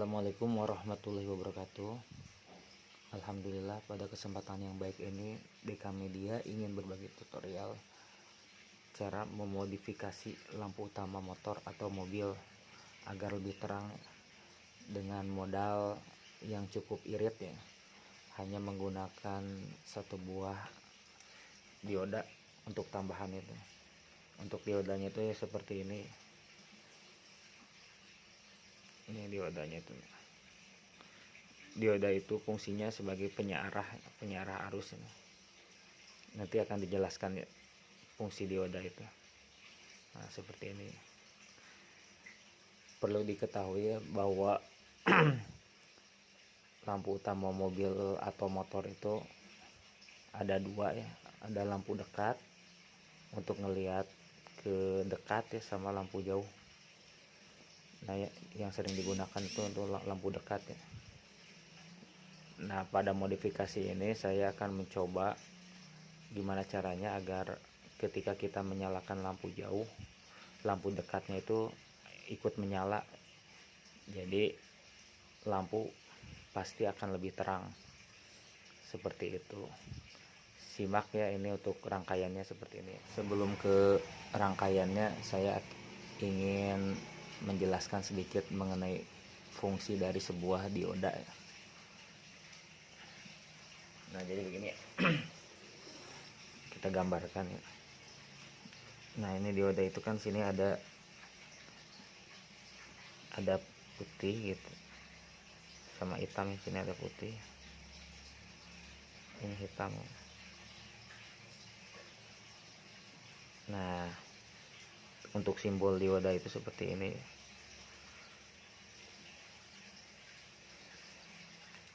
Assalamualaikum warahmatullahi wabarakatuh. Alhamdulillah, pada kesempatan yang baik ini DK Media ingin berbagi tutorial cara memodifikasi lampu utama motor atau mobil agar lebih terang dengan modal yang cukup irit ya. Hanya menggunakan satu buah dioda untuk tambahan itu. Untuk diodanya itu ya seperti ini. Ini diodanya itu. Dioda itu fungsinya sebagai penyearah arus ini. Nanti akan dijelaskan ya fungsi dioda itu. Nah, seperti ini. Perlu diketahui ya bahwa lampu utama mobil atau motor itu ada dua ya. Ada lampu dekat untuk ngelihat ke dekat ya, sama lampu jauh. Nah, yang sering digunakan itu untuk lampu dekat ya. Nah, pada modifikasi ini saya akan mencoba gimana caranya agar ketika kita menyalakan lampu jauh, lampu dekatnya itu ikut menyala. Jadi lampu pasti akan lebih terang. Seperti itu. Simak ya, ini untuk rangkaiannya seperti ini. Sebelum ke rangkaiannya, saya ingin menjelaskan sedikit mengenai fungsi dari sebuah dioda ya. Nah, jadi begini ya. Kita gambarkan ya. Nah, ini dioda itu kan sini ada putih gitu. Sama hitam, sini ada putih. Ini hitam. Nah, untuk simbol dioda itu seperti ini.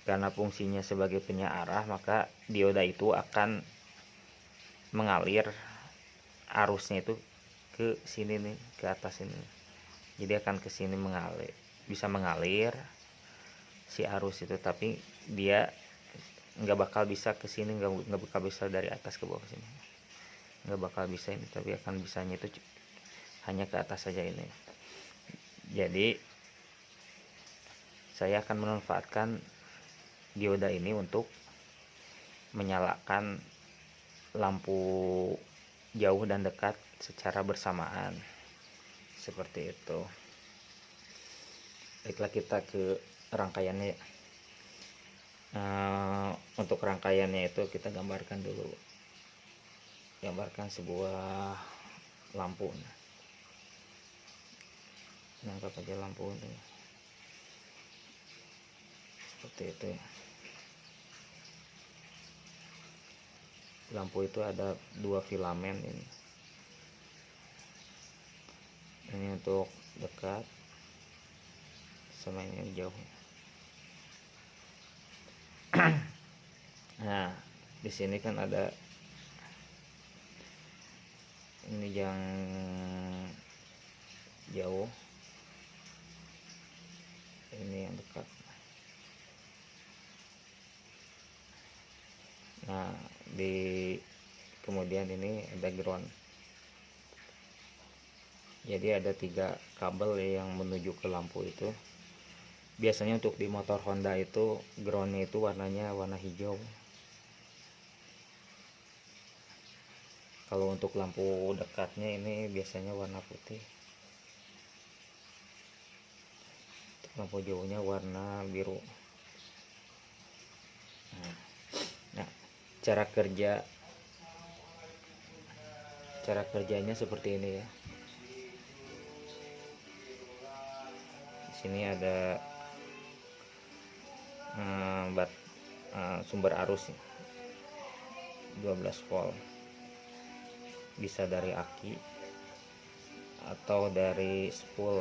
Karena fungsinya sebagai penyearah, maka dioda itu akan mengalir arusnya itu ke sini nih, ke atas ini. Jadi akan ke sini mengalir, bisa mengalir si arus itu, tapi dia nggak bakal bisa ke sini, nggak bakal bisa dari atas ke bawah sini, nggak bakal bisa ini, tapi akan bisanya itu hanya ke atas saja ini. Jadi saya akan memanfaatkan dioda ini untuk menyalakan lampu jauh dan dekat secara bersamaan, seperti itu. Baiklah, kita ke rangkaiannya. Untuk rangkaiannya itu kita gambarkan dulu, gambarkan sebuah lampu. Nangkap aja lampu ini seperti itu ya. Lampu itu ada dua filamen ini. Ini untuk dekat, sama ini jauh. Nah, di sini kan ada ini yang jauh, ini yang dekat. Nah, kemudian ini ada ground. Jadi ada 3 kabel yang menuju ke lampu itu. Biasanya untuk di motor Honda itu groundnya itu warnanya warna hijau. Kalau untuk lampu dekatnya ini biasanya warna putih. Untuk lampu jauhnya warna biru. Nah, cara kerjanya seperti ini ya. Di sini ada sumber arus ya, 12 volt. Bisa dari aki atau dari spool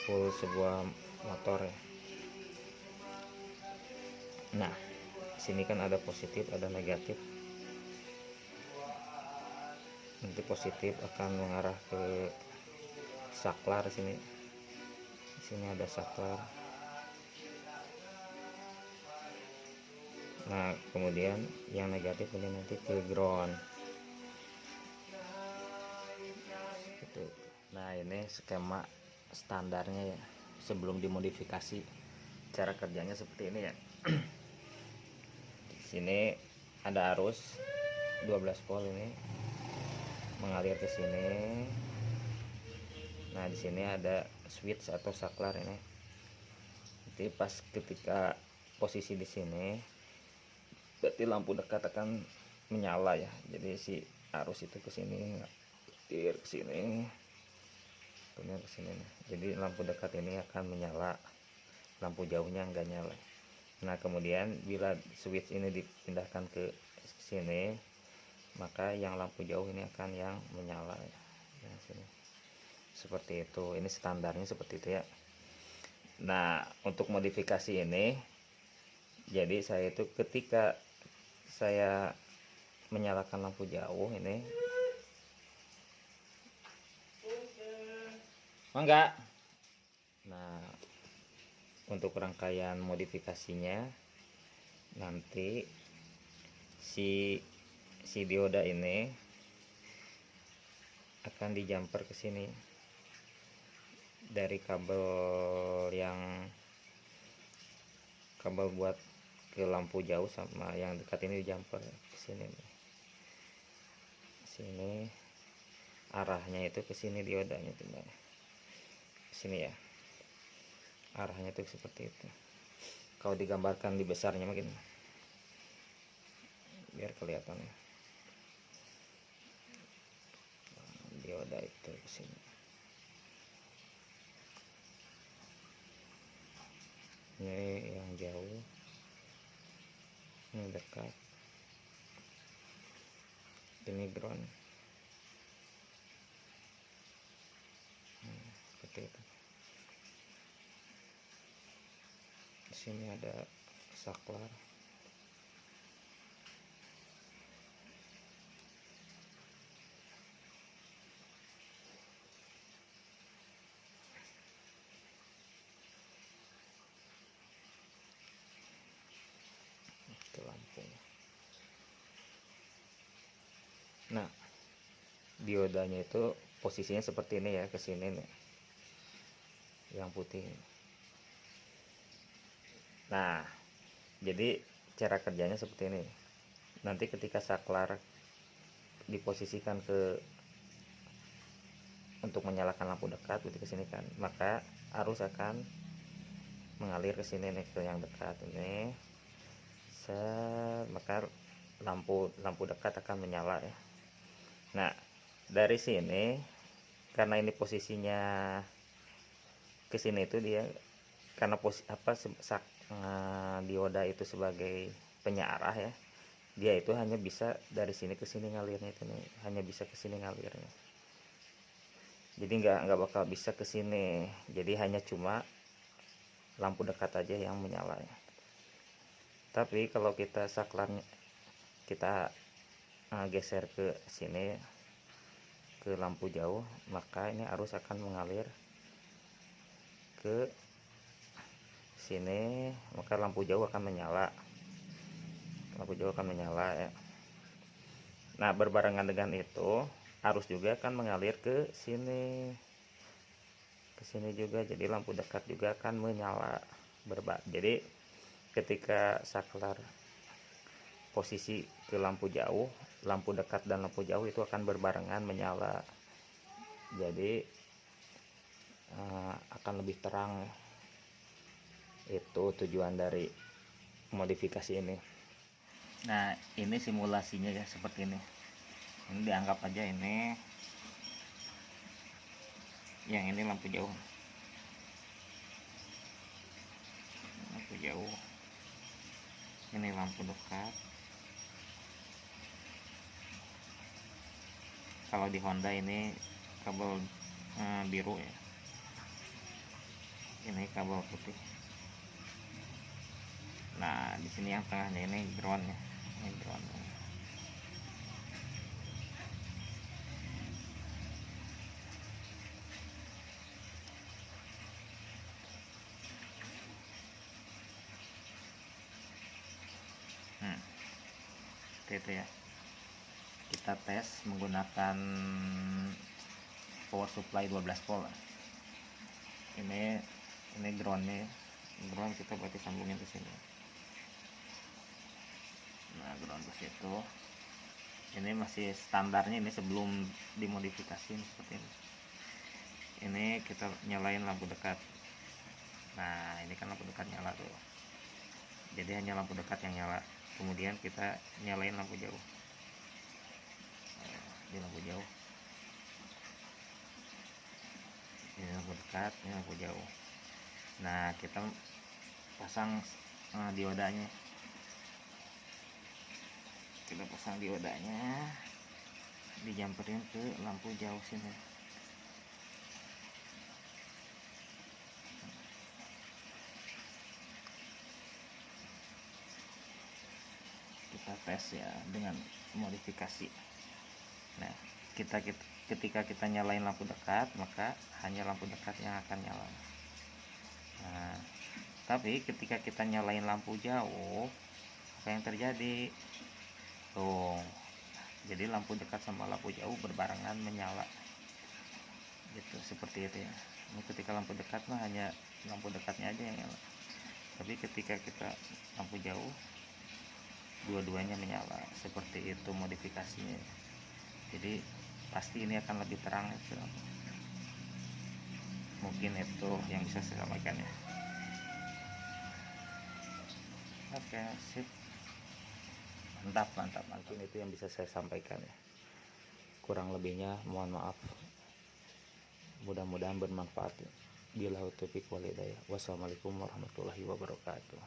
sebuah motor ya. Nah, sini kan ada positif, ada negatif. Nanti positif akan mengarah ke saklar sini. Di sini ada saklar. Nah, kemudian yang negatif ini nanti ke ground. Gitu. Nah, ini skema standarnya ya. sebelum dimodifikasi. Cara kerjanya seperti ini ya. Di sini ada arus 12 volt ini mengalir ke sini. Nah, di sini ada switch atau saklar ini. Jadi pas ketika posisi di sini, berarti lampu dekat akan menyala ya. Jadi si arus itu ke sini, ngalir ke sini, kemudian ke sini. Jadi lampu dekat ini akan menyala, lampu jauhnya enggak nyala. Nah, kemudian bila switch ini dipindahkan ke sini, maka yang lampu jauh ini akan yang menyala ya. Nah, sini. Seperti itu. Ini standarnya seperti itu ya. Nah, untuk modifikasi ini, jadi saya itu ketika saya menyalakan lampu jauh ini, enggak. Nah, untuk rangkaian modifikasinya nanti si dioda ini akan dijumper ke sini dari kabel buat ke lampu jauh sama yang dekat ini dijumper ke sini nih. Sini arahnya itu ke sini diodanya tuh, ke sini ya. Arahnya itu seperti itu. Kalau digambarkan di besarnya mungkin biar kelihatan ya. Dioda itu ke sini. Ini yang jauh, ini dekat, ini ground. Seperti itu. Di sini ada saklar. Itu lampunya. Nah, diodanya itu posisinya seperti ini ya, ke sini nih. Yang putih. Nah, jadi cara kerjanya seperti ini. Nanti ketika saklar diposisikan untuk menyalakan lampu dekat ke sini kan, maka arus akan mengalir ke sini nih, ke yang dekat ini. Maka lampu dekat akan menyala ya. Nah, dari sini karena ini posisinya ke sini itu dia karena dioda itu sebagai penyarah ya. Dia itu hanya bisa dari sini ke sini ngalirnya itu nih, hanya bisa ke sini ngalirnya. Jadi nggak bakal bisa ke sini. Jadi hanya cuma lampu dekat aja yang menyala ya. Tapi kalau kita saklarnya kita geser ke sini ke lampu jauh, maka ini arus akan mengalir ke sini, maka lampu jauh akan menyala. Lampu jauh akan menyala ya. Nah, berbarengan dengan itu arus juga akan mengalir ke sini. Ke sini juga, jadi lampu dekat juga akan menyala. Jadi ketika saklar posisi ke lampu jauh, lampu dekat dan lampu jauh itu akan berbarengan menyala. Jadi akan lebih terang. Itu tujuan dari modifikasi ini. Nah, ini simulasinya ya seperti ini. Ini dianggap aja ini yang ini lampu jauh. Lampu jauh. Ini lampu dekat. Kalau di Honda ini kabel biru ya. Ini kabel putih. Nah, di sini yang tengahnya ini ground ya. Ini ground. Itu ya. Kita tes menggunakan power supply 12 volt. Ini Ini groundnya, ground kita berarti sambungin ke sini. Nah, ground ke situ. Ini masih standarnya, ini sebelum dimodifikasi seperti ini. Ini kita nyalain lampu dekat. Nah, ini kan lampu dekat nyala tuh, jadi hanya lampu dekat yang nyala. Kemudian kita nyalain lampu jauh. Di lampu jauh, ini lampu dekat, ini lampu jauh. Nah, kita pasang diodanya. Kita pasang diodanya, dijamperin ke lampu jauh sini. Kita tes ya dengan modifikasi. Nah, ketika kita nyalain lampu dekat, maka hanya lampu dekat yang akan nyala. Nah, tapi ketika kita nyalain lampu jauh, apa yang terjadi? Tuh, jadi lampu dekat sama lampu jauh berbarengan menyala. Gitu, seperti itu ya. Ini ketika lampu dekat mah hanya lampu dekatnya aja yang nyala. Tapi ketika kita lampu jauh, dua-duanya menyala. Seperti itu modifikasinya. Jadi pasti ini akan lebih terang itu. Mungkin itu yang bisa saya sampaikan ya. Oke, sip. Mantap. Mungkin itu yang bisa saya sampaikan ya. Kurang lebihnya mohon maaf. Mudah-mudahan bermanfaat. Billahi taufiq wal hidayah. Wassalamualaikum warahmatullahi wabarakatuh.